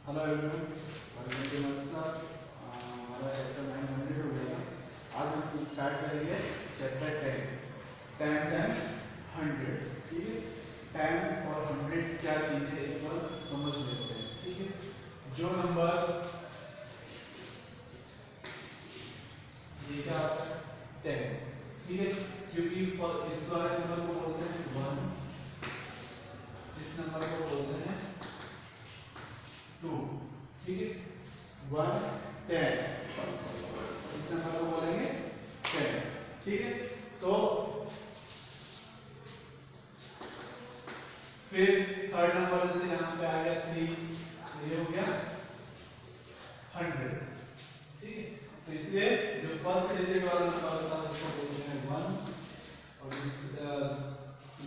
Hello everyone, welcome to maths class. हमारा chapter 9 complete हो गया। आज हम स्टार्ट करेंगे चैप्टर 10 टेंस एंड हंड्रेड। ठीक है, 10 और 100 क्या चीज़ है इस पर समझ लेते हैं। ठीक है, जो नंबर ये क्या 10, ठीक है, क्योंकि इस वाले नंबर को बोलते हैं 1, इस नंबर को बोलते हैं 2। ठीक है, 1 10, इस नंबर को बोलेंगे 10। ठीक है, तो फिर थर्ड नंबर जैसे यहाँ पे आ गया 3, ये हो गया 100। ठीक है, तो इसलिए जो फर्स्ट डिजिट वाला नंबर होता है उसको बोलते हैं 1 और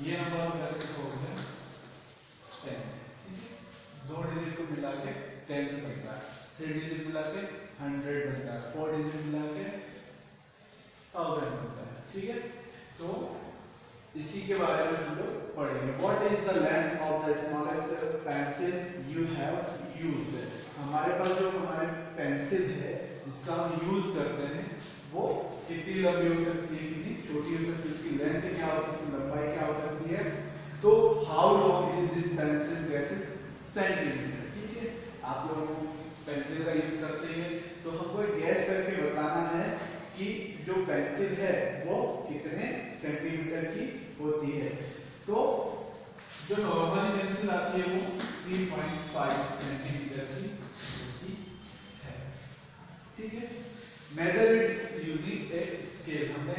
ये नंबर हम इसको बोलते हैं 10। ठीक है, दो डिजिट को मिला के 10 बनता है, 3 डिजिट मिला के 100 बनता है, 4 डिजिट मिला के 1000 बनता है। ठीक है, तो इसी के बारे में हम लोग पढ़ेंगे। What is the length of the smallest pencil you have used. हमारे पास जो हमारे पेंसिल है जिसका हम यूज करते हैं वो कितनी लंबी हो सकती है, कितनी छोटी हो सकती है, उसकी लेंथ क्या हो सकती है, लंबाई क्या हो सकती है। तो how long is this pencil gases centimetre. ठीक है, आप लोग पेंसिल का यूज करते हैं तो हमको गैस करके बताना है कि जो पेंसिल है वो कितने सेंटीमीटर की होती है। तो जो नॉर्मल पेंसिल आती है वो 3.5 सेंटीमीटर की होती है। ठीक है, measure it using a scale. हमने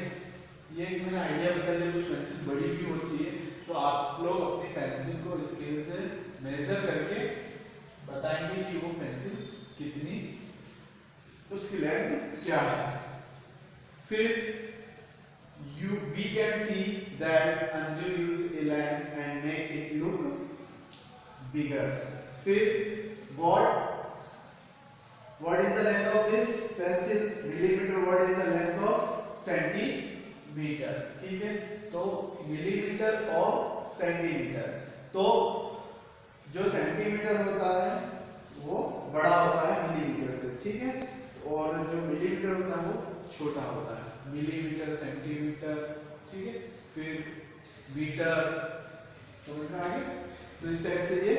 ये एक मैंने आइडिया बताया, जब कुछ पेंसिल बड़ी भी होती है तो आप लोग अपनी पेंसिल को स्केल से मेजर करके बताएंगे कि वो पेंसिल कितनी, उसकी लेंथ क्या है। फिर we can see that Anju used a lens and make it look bigger. फिर what is the length of this pencil millimeter, what is the length of centimeter। ठीक है, तो मिलीमीटर और सेंटीमीटर। तो जो सेंटीमीटर होता है वो बड़ा होता है मिलीमीटर से। ठीक है, और जो मिलीमीटर होता है वो छोटा होता है, मिलीमीटर सेंटीमीटर। ठीक है, फिर मीटर, समझ में आ गया। तो इस टाइप से ये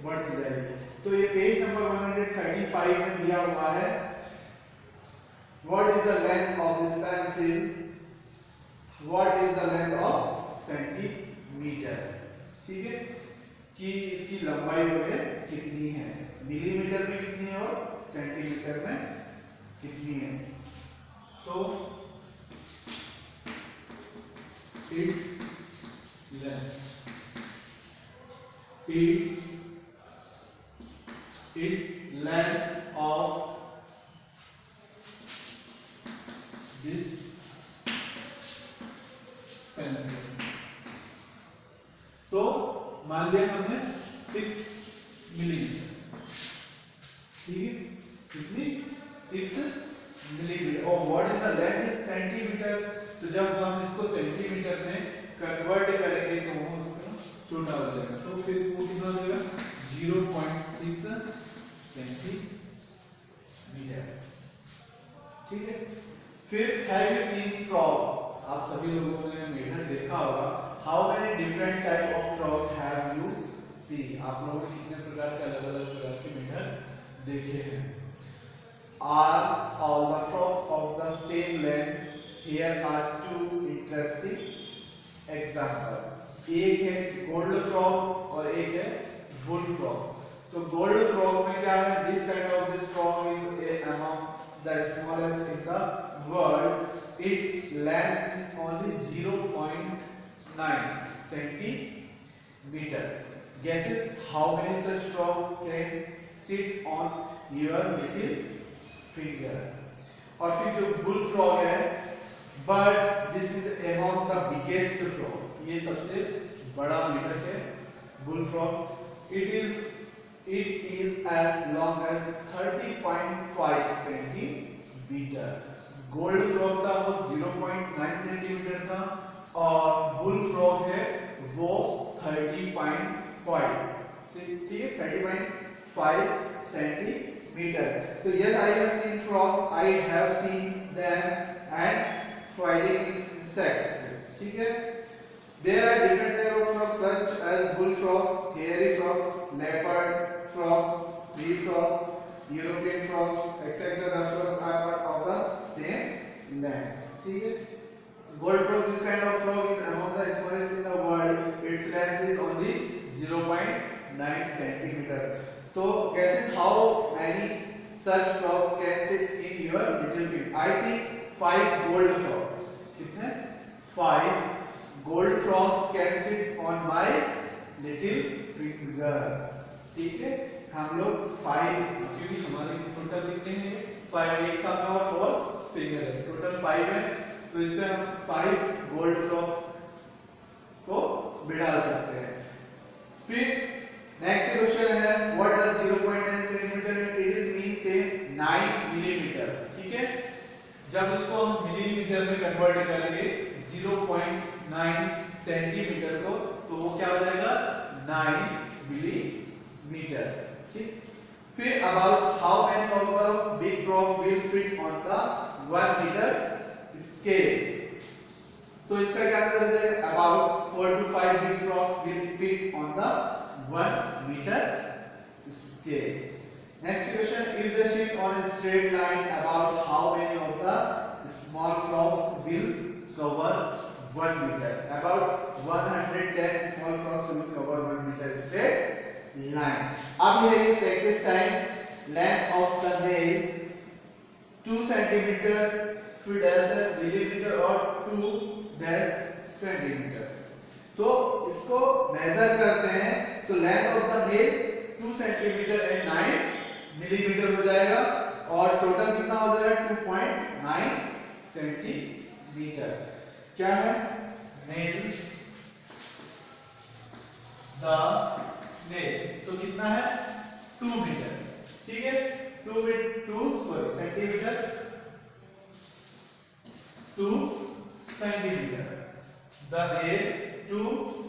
बढ़ती जाएगी। तो ये पेज नंबर 135 में दिया हुआ है what is the length of this pencil, what is the length of centimetre. ठीक है, कि इसकी लंबाई जो है कितनी है, मिलीमीटर में कितनी है और सेंटीमीटर में कितनी है। तो its length, its length of this pencil। तो मान लिया हमने 6 मिलीमीटर। ठीक है, कितनी 6 मिलीमीटर। और what is the length in centimetre. तो जब हम इसको सेंटीमीटर में कन्वर्ट करेंगे तो वो उसका छोटा हो जाएगा। तो फिर वो कितना हो जाएगा 0.6 सेंटीमीटर। ठीक है, फिर हैव यू सीन फ्रॉग। आप सभी लोगों ने मेढक देखा होगा। How many different type of frog have you seen. आप लोगों ने कितने प्रकार से अलग अलग प्रकार के मेढक देखे हैं। Are all the frogs of the same length? Here are two interesting example। एक है गोल्ड फ्रॉग और एक है बुल फ्रॉग। तो गोल्ड फ्रॉग में क्या है, this kind of this frog is among the smallest in the world। Its length is only 0.9 centimeter। Guesses how many such frog can sit on your little finger। और फिर जो bull frog है, but this is among the biggest frog, ये सबसे बड़ा मेढक है bull frog. It is as long as 30.5 centimetre. Gold frog था वो 0.9 सेंटीमीटर था और बुल फ्रॉग है वो 30.5। ठीक है, 5 सेंटीमीटर। तो yes I have seen frog, I have seen them and fighting insects, ठीक है। There are different type of frogs such as bullfrog, hairy frogs, leopard frogs, tree frogs, European frogs, etc. The frogs are part of the same land. ठीक है। Gold frog, this kind of frog is among the smallest in the world. Its length is only 0.9 centimeter. So guess how many such frogs can sit in your little field? I think 5 gold frogs. कितने? 5 gold frogs can sit on my little finger. ठीक है, हम लोग 5, क्योंकि हमारे total कितने हैं 5, एक का और 4 फिंगर है, टोटल 5 है, तो इसमें हम 5 गोल्ड फ्रॉग को बिठा सकते हैं। फिर नेक्स्ट क्वेश्चन है what does 0.9 centimetre, it is mean से 9 मिलीमीटर, ठीक है। जब इसको हम मिलीमीटर में कन्वर्ट करेंगे 0.9 सेंटीमीटर को, तो वो क्या हो जाएगा 9 मिलीमीटर, ठीक। फिर about how many of the big frog will fit on the 1 metre scale, तो इसका क्या आंसर हो जाएगा about 4 to 5 big frog will fit on the 1 metre scale. Next question, if they sit on a straight line, about how many of the small frogs will cover 1 meter? About 110 small frogs will cover 1 meter straight line. अब ये practice time. Length of the nail 2 centimeter, फिर dash millimeter और 2 dash centimeter. तो इसको major करते हैं, तो length of the nail 2 centimetre and 9 millimetre हो जाएगा, और टोटल कितना हो जाएगा 2.9 सेंटीमीटर। क्या है नेल द नेल, तो कितना है 2 मीटर, ठीक है। 2 centimetre 2 centimetre, the nail 2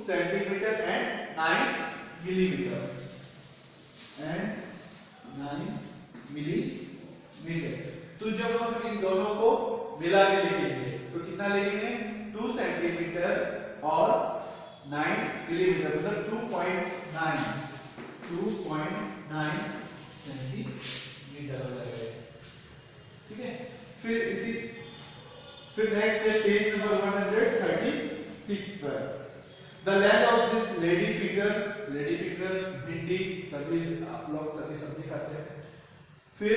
centimetre and 9 millimetre and 9 millimetre. तो जब हम इन दोनों को मिला के लिखेंगे तो कितना लिखेंगे 2 सेंटीमीटर और 9 मिलीमीटर, मतलब 2.9 सेंटीमीटर हो जाएगा, ठीक है। फिर नेक्स्ट है पेज नंबर 136 पर। The length of this lady finger भिंडी, सभी आप लोग सभी सब्जी खाते हैं। फिर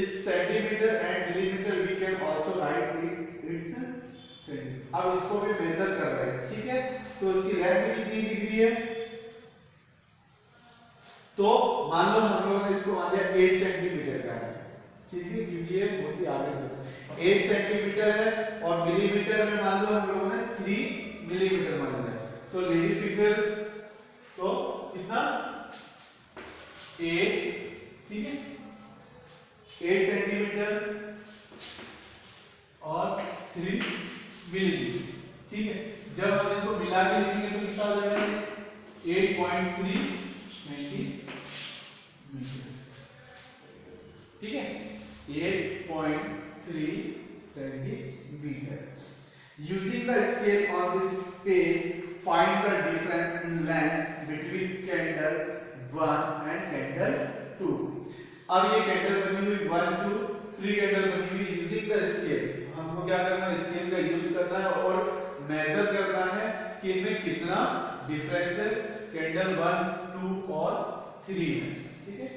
इस centimetre and millimetre we can also write its centimetre. अब इसको भी मेजर कर रहे हैं, ठीक है। तो इसकी लेंथ कितनी दिख रही है, तो मान लो हम लोगों ने इसको मान लिया 8 सेंटीमीटर का है, ठीक है, क्योंकि ये बहुत ही आगे से 8 सेंटीमीटर है, और मिलीमीटर में मान लो हम लोगों ने 3 मिलीमीटर मान लिया, तो लेडी फिगर्स तो कितना 8, ठीक है, 8 सेंटीमीटर और 3 मिलीमीटर, ठीक है। जब हम इसको मिला के लिखेंगे तो कितना हो जाएगा 8.3 सेंटीमीटर, ठीक है, 8.3 centimetre. Using the scale on this page, find the difference in length between candle 1 and candle 2. अब ये कैंडल बनी हुई 1 2 3 कैंडल बनी हुई। यूजिंग द स्केल, हमको क्या करना है, स्केल का यूज करना है और मेजर करना है कि इनमें कितना डिफरेंस है कैंडल 1 2 और 3 में, ठीक है।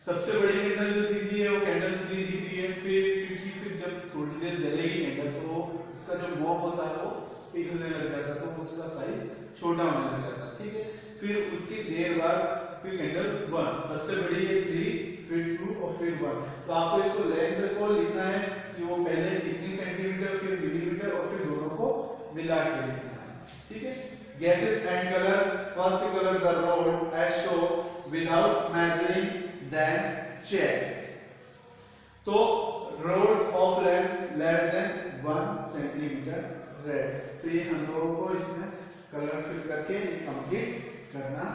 सबसे बड़ी कैंडल जो दिख रही है वो कैंडल 3 दिख रही है। क्योंकि फिर जब थोड़ी देर जलेगी कैंडल तो उसका जो मोम होता है वो पिघलने लग जाता है, तो उसका साइज छोटा होने लग जाता है, ठीक है। फिर उसकी देर बाद फिर कैंडल 1 सबसे बड़ी है 3, फिर 2 और फिर 1। तो आपको इसको लेंथ को लिखना है कि वो पहले कितनी सेंटीमीटर, फिर मिलीमीटर, और फिर दोनों को मिला के लिखना है, ठीक है। Guesses and colour, first colour the rod as show without measuring then check. तो rod of length less than 1 centimetre red, तो ये हम लोगों को इसमें कलर फिल करके कंप्लीट करना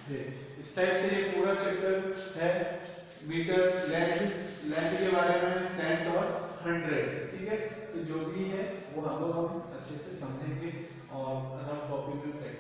इस टाइप से ये पूरा चैप्टर है मीटर लेंथ के बारे में, टेंस और 100, ठीक है। तो जो भी है वो हम लोग अच्छे से समझेंगे और रफ कॉपी पे